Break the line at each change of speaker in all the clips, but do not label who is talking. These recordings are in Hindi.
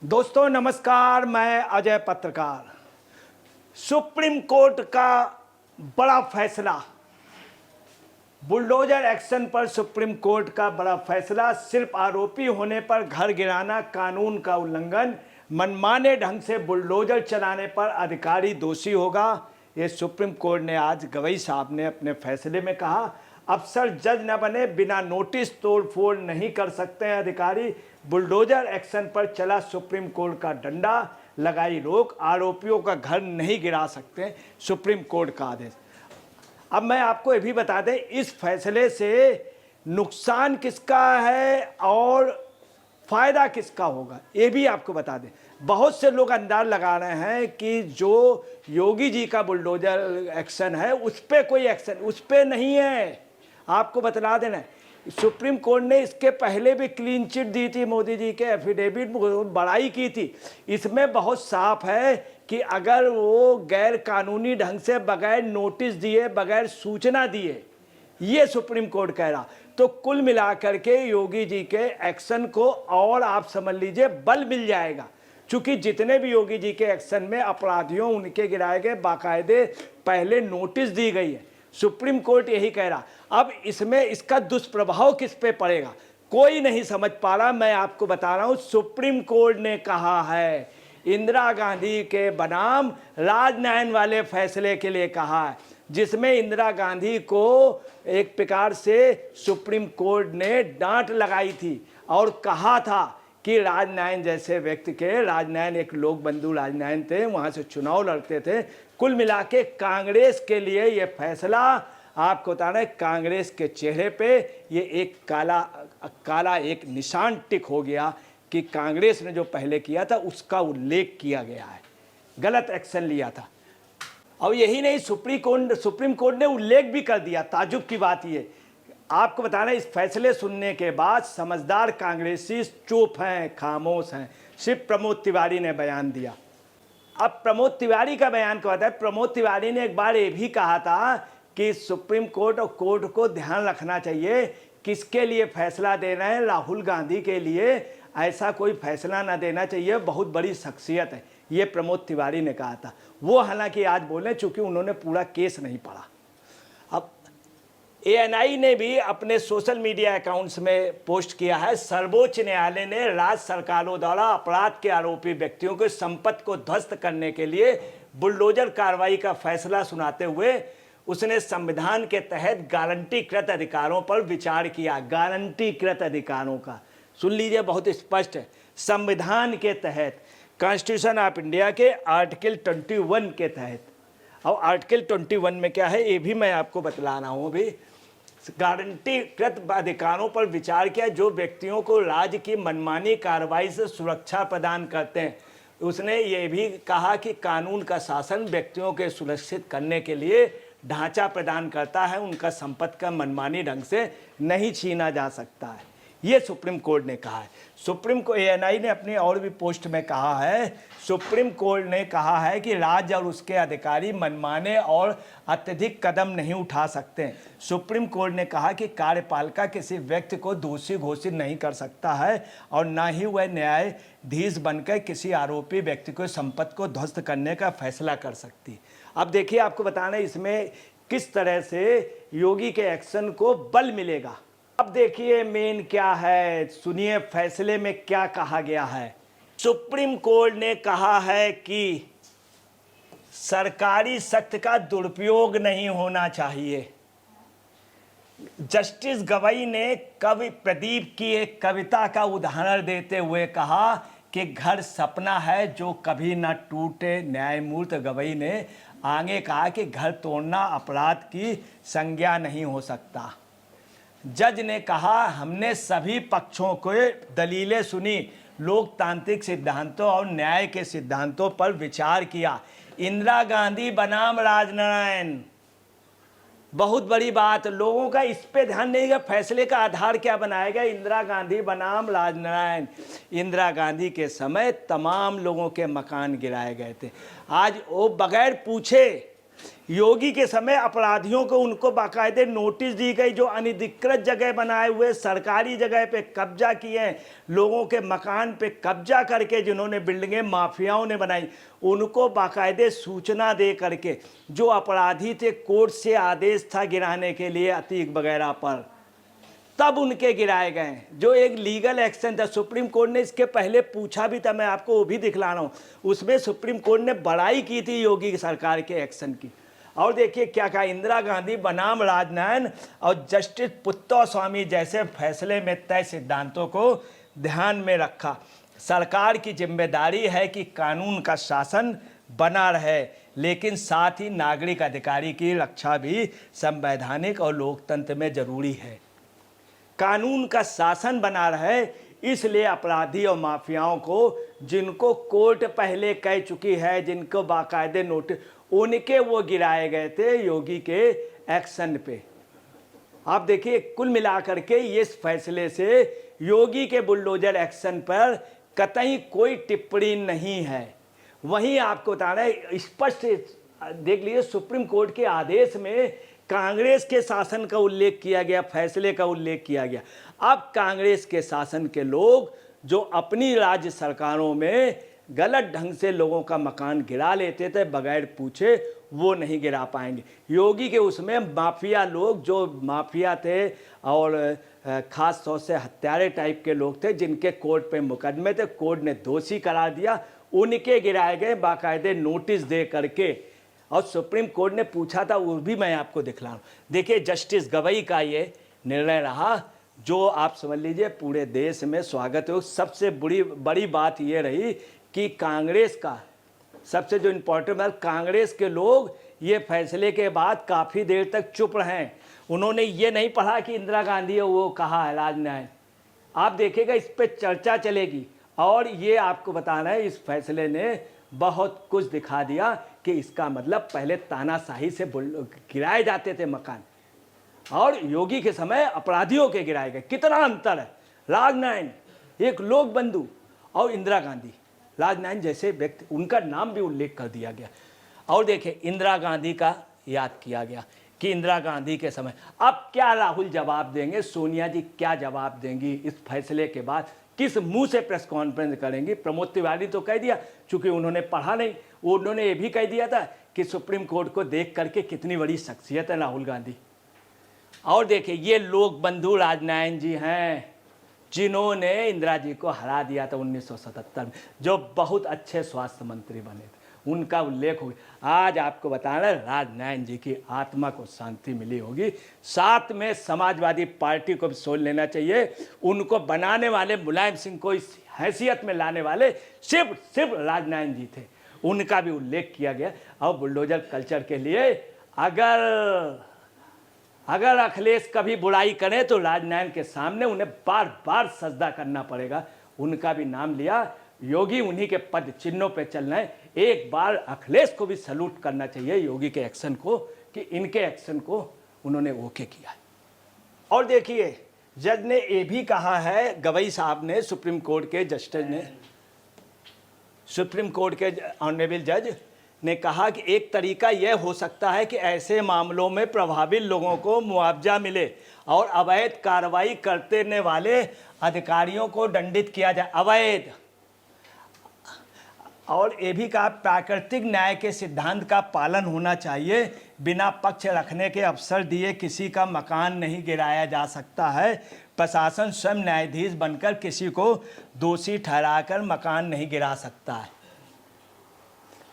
दोस्तों नमस्कार, मैं अजय पत्रकार। सुप्रीम कोर्ट का बड़ा फैसला, बुलडोजर एक्शन पर सुप्रीम कोर्ट का बड़ा फैसला। सिर्फ आरोपी होने पर घर गिराना कानून का उल्लंघन, मनमाने ढंग से बुलडोजर चलाने पर अधिकारी दोषी होगा। ये सुप्रीम कोर्ट ने आज गवई साहब ने अपने फैसले में कहा। अफसर जज न बने, बिना नोटिस तोड़ फोड़ नहीं कर सकते हैं अधिकारी। बुलडोजर एक्शन पर चला सुप्रीम कोर्ट का डंडा, लगाई रोक, आरोपियों का घर नहीं गिरा सकते, सुप्रीम कोर्ट का आदेश। अब मैं आपको ये भी बता दें, इस फैसले से नुकसान किसका है और फायदा किसका होगा, ये भी आपको बता दें। बहुत से लोग अंदाज लगा रहे हैं कि जो योगी जी का बुलडोजर एक्शन है उस पर कोई एक्शन उस पर नहीं है। आपको बता देना है, सुप्रीम कोर्ट ने इसके पहले भी क्लीन चिट दी थी, मोदी जी के एफिडेविट बड़ाई की थी। इसमें बहुत साफ है कि अगर वो गैर कानूनी ढंग से बगैर नोटिस दिए, बगैर सूचना दिए, ये सुप्रीम कोर्ट कह रहा, तो कुल मिलाकर के योगी जी के एक्शन को और आप समझ लीजिए बल मिल जाएगा। चूंकि जितने भी योगी जी के एक्शन में अपराधियों उनके गिराए गए बाकायदे पहले नोटिस दी गई है, सुप्रीम कोर्ट यही कह रहा। अब इसमें इसका दुष्प्रभाव किस पे पड़ेगा कोई नहीं समझ पा रहा। मैं आपको बता रहा हूं, सुप्रीम कोर्ट ने कहा है, इंदिरा गांधी के बनाम राजनयन वाले फैसले के लिए कहा है, जिसमें इंदिरा गांधी को एक प्रकार से सुप्रीम कोर्ट ने डांट लगाई थी और कहा था कि राजनयन जैसे व्यक्ति के, राजनयन एक लोक बंधु राजनयन थे, वहाँ से चुनाव लड़ते थे। कुल मिला के कांग्रेस के लिए ये फैसला, आपको बता रहे, कांग्रेस के चेहरे पे ये एक काला एक निशान टिक हो गया कि कांग्रेस ने जो पहले किया था उसका उल्लेख किया गया है, गलत एक्शन लिया था। और यही नहीं, सुप्रीम कोर्ट ने उल्लेख भी कर दिया। ताजुब की बात ये, आपको बता रहे, इस फैसले सुनने के बाद समझदार कांग्रेसी चुप हैं, खामोश हैं। सिर्फ प्रमोद तिवारी ने बयान दिया। अब प्रमोद तिवारी का बयान क्या होता है? प्रमोद तिवारी ने एक बार ये भी कहा था कि सुप्रीम कोर्ट और कोर्ट को ध्यान रखना चाहिए किसके लिए फैसला दे रहे हैं, राहुल गांधी के लिए ऐसा कोई फैसला ना देना चाहिए, बहुत बड़ी शख्सियत है, ये प्रमोद तिवारी ने कहा था। वो हालांकि आज बोले चूंकि उन्होंने पूरा केस नहीं पढ़ा। अब एएनआई ने भी अपने सोशल मीडिया अकाउंट्स में पोस्ट किया है, सर्वोच्च न्यायालय ने राज्य सरकारों द्वारा अपराध के आरोपी व्यक्तियों के संपत्ति को ध्वस्त करने के लिए बुलडोजर कार्रवाई का फैसला सुनाते हुए उसने संविधान के तहत गारंटीकृत अधिकारों पर विचार किया। गारंटीकृत अधिकारों का सुन लीजिए, बहुत स्पष्ट है, संविधान के तहत, कॉन्स्टिट्यूशन ऑफ इंडिया के आर्टिकल 21 के तहत। और आर्टिकल 21 में क्या है ये भी मैं आपको बतला रहा हूँ। अभी गारंटीकृत अधिकारों पर विचार किया जो व्यक्तियों को राज्य की मनमानी कार्रवाई से सुरक्षा प्रदान करते हैं। उसने ये भी कहा कि कानून का शासन व्यक्तियों के सुरक्षित करने के लिए ढांचा प्रदान करता है, उनका संपत्ति का मनमानी ढंग से नहीं छीना जा सकता है, ये सुप्रीम कोर्ट ने कहा है। सुप्रीम को एएनआई ने अपनी और भी पोस्ट में कहा है, सुप्रीम कोर्ट ने कहा है कि राज्य और उसके अधिकारी मनमाने और अत्यधिक कदम नहीं उठा सकते। सुप्रीम कोर्ट ने कहा कि कार्यपालिका किसी व्यक्ति को दोषी घोषित नहीं कर सकता है और ना ही वह न्यायाधीश बनकर किसी आरोपी व्यक्ति को संपत्ति को ध्वस्त करने का फैसला कर सकती। अब देखिए, आपको बताना इसमें किस तरह से योगी के एक्शन को बल मिलेगा। अब देखिए मेन क्या है, सुनिए फैसले में क्या कहा गया है। सुप्रीम कोर्ट ने कहा है कि सरकारी शक्ति का दुरुपयोग नहीं होना चाहिए। जस्टिस गवई ने कवि प्रदीप की एक कविता का उदाहरण देते हुए कहा कि घर सपना है जो कभी न टूटे। न्यायमूर्ति गवई ने आगे कहा कि घर तोड़ना अपराध की संज्ञा नहीं हो सकता। जज ने कहा, हमने सभी पक्षों को दलीलें सुनी, लोकतांत्रिक सिद्धांतों और न्याय के सिद्धांतों पर विचार किया। इंदिरा गांधी बनाम राजनयन, बहुत बड़ी बात, लोगों का इस पे ध्यान नहीं है। फैसले का आधार क्या बनाया गया? इंदिरा गांधी बनाम राजनयन। इंदिरा गांधी के समय तमाम लोगों के मकान गिराए गए थे। आज वो बगैर पूछे योगी के समय अपराधियों को उनको बाकायदे नोटिस दी गई, जो अनधिकृत जगह बनाए हुए सरकारी जगह पे कब्जा किए, लोगों के मकान पे कब्जा करके जिन्होंने बिल्डिंगें माफियाओं ने बनाई, उनको बाकायदे सूचना दे करके, जो अपराधी थे कोर्ट से आदेश था गिराने के लिए अतीक वगैरह पर, तब उनके गिराए गए, जो एक लीगल एक्शन था। सुप्रीम कोर्ट ने इसके पहले पूछा भी था, मैं आपको वो भी दिखला रहा हूँ। उसमें सुप्रीम कोर्ट ने बड़ाई की थी योगी सरकार के एक्शन की। और देखिए क्या कहा, इंदिरा गांधी बनाम राजनयन और जस्टिस पुत्तौ स्वामी जैसे फैसले में तय सिद्धांतों को ध्यान में रखा। सरकार की जिम्मेदारी है कि कानून का शासन बना रहे, लेकिन साथ ही नागरिक अधिकारी की रक्षा भी संवैधानिक और लोकतंत्र में जरूरी है। कानून का शासन बना रहे, इसलिए अपराधी और माफियाओं को, जिनको कोर्ट पहले कह चुकी है, जिनको बाकायदे नोटिस, उनके वो गिराए गए थे योगी के एक्शन पे। आप देखिए कुल मिलाकर के इस फैसले से योगी के बुलडोजर एक्शन पर कतई कोई टिप्पणी नहीं है। वहीं आपको बता रहे, स्पष्ट देख लीजिए सुप्रीम कोर्ट के आदेश में कांग्रेस के शासन का उल्लेख किया गया, फैसले का उल्लेख किया गया। अब कांग्रेस के शासन के लोग जो अपनी राज्य सरकारों में गलत ढंग से लोगों का मकान गिरा लेते थे बगैर पूछे, वो नहीं गिरा पाएंगे। योगी के उसमें माफिया लोग, जो माफिया थे और खास तौर से हत्यारे टाइप के लोग थे, जिनके कोर्ट पे मुकदमे थे, कोर्ट ने दोषी करार दिया, उनके गिराए गए बाकायदे नोटिस दे करके। और सुप्रीम कोर्ट ने पूछा था, वो भी मैं आपको दिखला रहा हूँ। देखिए जस्टिस गवई का ये निर्णय रहा, जो आप समझ लीजिए पूरे देश में स्वागत है। सबसे बड़ी बात ये रही कि कांग्रेस का सबसे जो इम्पोर्टेंट है, कांग्रेस के लोग ये फैसले के बाद काफ़ी देर तक चुप रहे। उन्होंने ये नहीं पढ़ा कि इंदिरा गांधी है वो कहा है राजनयन। आप देखिएगा इस पर चर्चा चलेगी, और ये आपको बताना है इस फैसले ने बहुत कुछ दिखा दिया कि इसका मतलब पहले तानाशाही से गिराए जाते थे मकान, और योगी के समय अपराधियों के गिराए गए। कितना अंतर है। राजनयन एक लोक बंधु और इंदिरा गांधी, राजनयन जैसे व्यक्ति, उनका नाम भी उल्लेख कर दिया गया। और देखिए इंदिरा गांधी का याद किया गया कि इंदिरा गांधी के समय, अब क्या राहुल जवाब देंगे, सोनिया जी क्या जवाब देंगी इस फैसले के बाद, किस मुंह से प्रेस कॉन्फ्रेंस करेंगी। प्रमोद तिवारी तो कह दिया, चूंकि उन्होंने पढ़ा नहीं, उन्होंने ये भी कह दिया था कि सुप्रीम कोर्ट को देख करके कितनी बड़ी शख्सियत है राहुल गांधी। और देखिए ये लोक बंधु राजनयन जी हैं, जिन्होंने इंदिरा जी को हरा दिया था 1977 में, जो बहुत अच्छे स्वास्थ्य मंत्री बने थे, उनका उल्लेख हो गया। आज आपको बताना राजनयन जी की आत्मा को शांति मिली होगी। साथ में समाजवादी पार्टी को भी सोच लेना चाहिए। उनको बनाने वाले, मुलायम सिंह को इस हैसियत में लाने वाले सिर्फ राजनयन जी थे, उनका भी उल्लेख किया गया। और बुलडोजर कल्चर के लिए अगर अखिलेश कभी बुराई करें तो राजनयन के सामने उन्हें बार बार सजदा करना पड़ेगा। उनका भी नाम लिया, योगी उन्हीं के पद चिन्हों पे चल रहे हैं। एक बार अखिलेश को भी सलूट करना चाहिए योगी के एक्शन को, कि इनके एक्शन को उन्होंने ओके किया है। और देखिए जज ने ये भी कहा है, गवई साहब ने, सुप्रीम कोर्ट के जस्टिस ने, सुप्रीम कोर्ट के ऑनरेबल जज ने कहा कि एक तरीका यह हो सकता है कि ऐसे मामलों में प्रभावित लोगों को मुआवजा मिले और अवैध कार्रवाई करने वाले अधिकारियों को दंडित किया जाए। अवैध, और ये भी कहा प्राकृतिक न्याय के सिद्धांत का पालन होना चाहिए। बिना पक्ष रखने के अवसर दिए किसी का मकान नहीं गिराया जा सकता है। प्रशासन स्वयं न्यायाधीश बनकर किसी को दोषी ठहराकर मकान नहीं गिरा सकता है।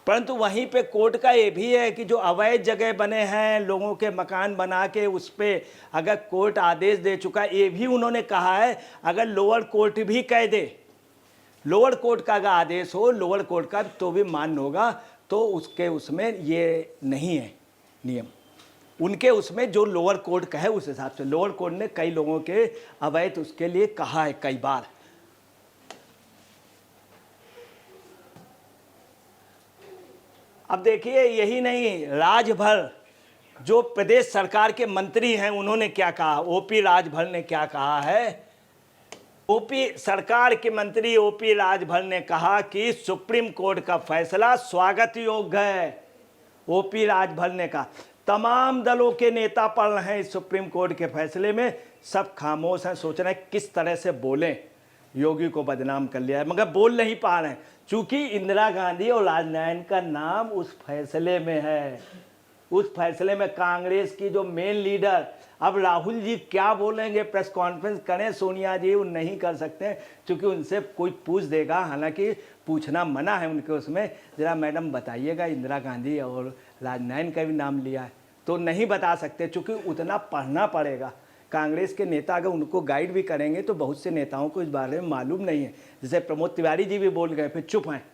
परंतु वहीं पे कोर्ट का ये भी है कि जो अवैध जगह बने हैं, लोगों के मकान बना के उस पर अगर कोर्ट आदेश दे चुका है, ये भी उन्होंने कहा है, अगर लोअर कोर्ट भी कह दे, लोअर कोर्ट का अगर आदेश हो लोअर कोर्ट का, तो भी मान्य होगा। तो उसके उसमें ये नहीं है नियम, उनके उसमें जो लोअर कोर्ट का है उस हिसाब से। लोअर कोर्ट ने कई लोगों के अवैध उसके लिए कहा है कई बार। अब देखिए यही नहीं, राजभर जो प्रदेश सरकार के मंत्री हैं उन्होंने क्या कहा, ओपी राजभर ने क्या कहा है। ओपी सरकार के मंत्री ओपी राजभर ने कहा कि सुप्रीम कोर्ट का फैसला स्वागत योग्य है। ओपी राजभर ने कहा। तमाम दलों के नेता पढ़ रहे हैं इस सुप्रीम कोर्ट के फैसले में, सब खामोश हैं, सोच रहे हैं किस तरह से बोलें। योगी को बदनाम कर लिया है मगर बोल नहीं पा रहे हैं, चूंकि इंदिरा गांधी और राजनारायण का नाम उस फैसले में है। उस फैसले में कांग्रेस की जो मेन लीडर, अब राहुल जी क्या बोलेंगे, प्रेस कॉन्फ्रेंस करें, सोनिया जी वो नहीं कर सकते क्योंकि उनसे कोई पूछ देगा, हालांकि पूछना मना है उनके उसमें। ज़रा मैडम बताइएगा, इंदिरा गांधी और राजनारायण का भी नाम लिया है तो नहीं बता सकते, चूँकि उतना पढ़ना पड़ेगा। कांग्रेस के नेता अगर उनको गाइड भी करेंगे तो बहुत से नेताओं को इस बारे में मालूम नहीं है। जैसे प्रमोद तिवारी जी भी बोल गए, फिर चुप हैं।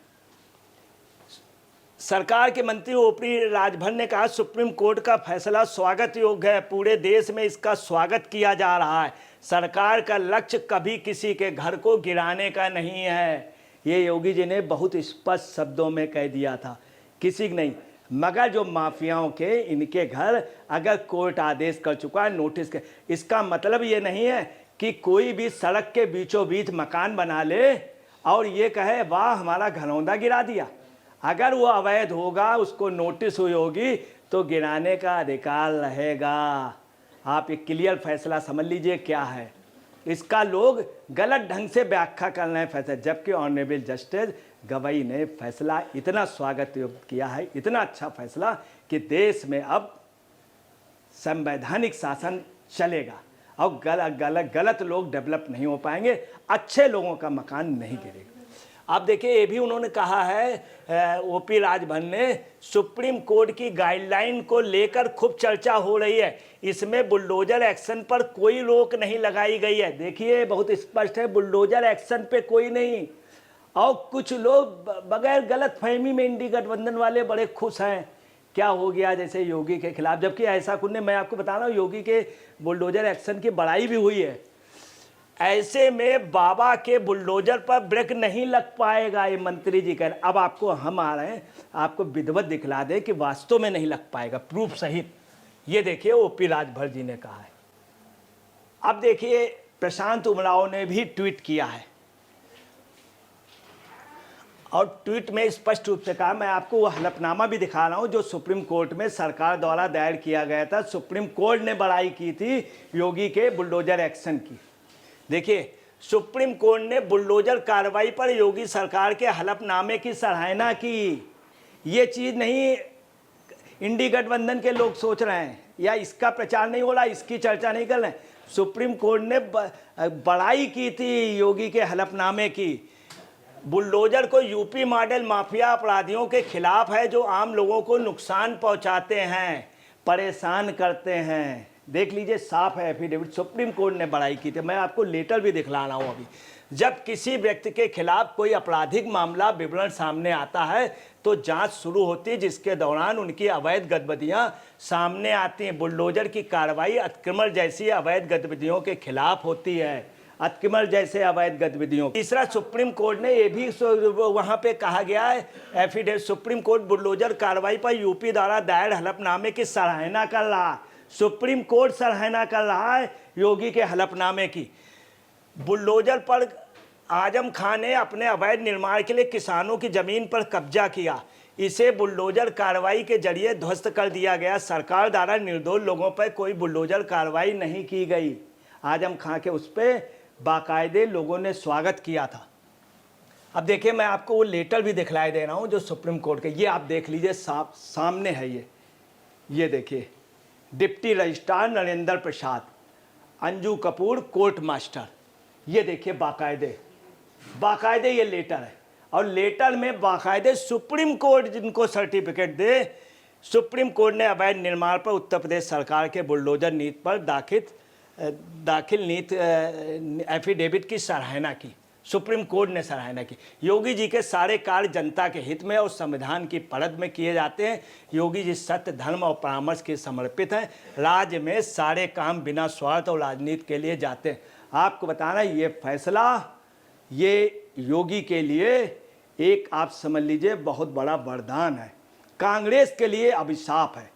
सरकार के मंत्री ओपी राजभर ने कहा, सुप्रीम कोर्ट का फैसला स्वागत योग्य है, पूरे देश में इसका स्वागत किया जा रहा है। सरकार का लक्ष्य कभी किसी के घर को गिराने का नहीं है। ये योगी जी ने बहुत स्पष्ट शब्दों में कह दिया था, किसी की नहीं, मगर जो माफियाओं के इनके घर अगर कोर्ट आदेश कर चुका है, नोटिस के, इसका मतलब ये नहीं है कि कोई भी सड़क के बीचों बीच मकान बना ले और ये कहे वाह हमारा घरौंदा गिरा दिया। अगर वो अवैध होगा, उसको नोटिस हुई होगी तो गिराने का अधिकार रहेगा। आप एक क्लियर फैसला समझ लीजिए क्या है। इसका लोग गलत ढंग से व्याख्या कर रहे हैं फैसला, जबकि ऑनरेबल जस्टिस गवई ने फैसला इतना स्वागत योग्य किया है, इतना अच्छा फैसला कि देश में अब संवैधानिक शासन चलेगा और गलत लोग डेवलप नहीं हो पाएंगे, अच्छे लोगों का मकान नहीं गिरेगा। अब देखिए ये भी उन्होंने कहा है, ओपी राजभर ने, सुप्रीम कोर्ट की गाइडलाइन को लेकर खूब चर्चा हो रही है, इसमें बुलडोजर एक्शन पर कोई रोक नहीं लगाई गई है। देखिए बहुत स्पष्ट है, बुलडोजर एक्शन पे कोई नहीं। और कुछ लोग बगैर गलत फहमी में इंडी गठबंधन वाले बड़े खुश हैं, क्या हो गया जैसे योगी के खिलाफ, जबकि ऐसा कुछ नहीं। मैं आपको बता रहा हूँ योगी के बुलडोजर एक्शन की बड़ाई भी हुई है। ऐसे में बाबा के बुलडोजर पर ब्रेक नहीं लग पाएगा, ये मंत्री जी कह रहे। अब आपको हम आ रहे हैं, आपको विधिवत दिखला दे कि वास्तव में नहीं लग पाएगा, प्रूफ सहित। ये देखिए ओपी राजभर जी ने कहा है। अब देखिए प्रशांत उमराव ने भी ट्वीट किया है और ट्वीट में स्पष्ट रूप से कहा, मैं आपको वो हलफनामा भी दिखा रहा हूं जो सुप्रीम कोर्ट में सरकार द्वारा दायर किया गया था। सुप्रीम कोर्ट ने बड़ाई की थी योगी के बुलडोजर एक्शन की। देखिए सुप्रीम कोर्ट ने बुलडोजर कार्रवाई पर योगी सरकार के हलफनामे की सराहना की। ये चीज़ नहीं इंडी गठबंधन के लोग सोच रहे हैं या इसका प्रचार नहीं हो रहा, इसकी चर्चा नहीं कर रहे हैं। सुप्रीम कोर्ट ने बड़ाई की थी योगी के हलफनामे की। बुलडोजर को यूपी मॉडल माफिया अपराधियों के खिलाफ है जो आम लोगों को नुकसान पहुंचाते हैं, परेशान करते हैं। देख लीजिए साफ है एफिडेविट, सुप्रीम कोर्ट ने बड़ाई की थी। मैं आपको लेटर भी दिखला रहा हूँ अभी। जब किसी व्यक्ति के खिलाफ कोई आपराधिक मामला विवरण सामने आता है तो जांच शुरू होती है, जिसके दौरान उनकी अवैध गतिविधियां सामने आती हैं। बुलडोजर की कार्रवाई अतिक्रमण जैसी अवैध गतिविधियों के खिलाफ होती है, अतिक्रमण जैसे अवैध गतिविधियों। तीसरा, सुप्रीम कोर्ट ने यह भी वहां पे कहा गया है एफिडेविट, सुप्रीम कोर्ट बुलडोजर कार्रवाई पर यूपी द्वारा दायर हलफनामे की सराहना कर रहा है। सुप्रीम कोर्ट सराहना कर रहा है योगी के हलफनामे की। बुलडोजर पर आजम खान ने अपने अवैध निर्माण के लिए किसानों की जमीन पर कब्जा किया, इसे बुलडोजर कार्रवाई के जरिए ध्वस्त कर दिया गया। सरकार द्वारा निर्दोष लोगों पर कोई बुलडोजर कार्रवाई नहीं की गई। आजम खान के उस पर बाकायदे लोगों ने स्वागत किया था। अब देखिए मैं आपको वो लेटर भी दिखलाई दे रहा हूँ जो सुप्रीम कोर्ट के, ये आप देख लीजिए, सामने है ये देखिए, डिप्टी रजिस्ट्रार नरेंद्र प्रसाद, अंजू कपूर कोर्ट मास्टर। ये देखिए बाकायदे ये लेटर है और लेटर में बाकायदे सुप्रीम कोर्ट जिनको सर्टिफिकेट दे, सुप्रीम कोर्ट ने अवैध निर्माण पर उत्तर प्रदेश सरकार के बुलडोजर नीति पर दाखिल नीति एफिडेविट की सराहना की। सुप्रीम कोर्ट ने सराहना की। योगी जी के सारे कार्य जनता के हित में और संविधान की परत में किए जाते हैं। योगी जी सत्य, धर्म और परामर्श के समर्पित हैं। राज्य में सारे काम बिना स्वार्थ और राजनीति के लिए जाते हैं। आपको बताना ये फैसला ये योगी के लिए एक आप समझ लीजिए बहुत बड़ा वरदान है, कांग्रेस के लिए अभिशाप है।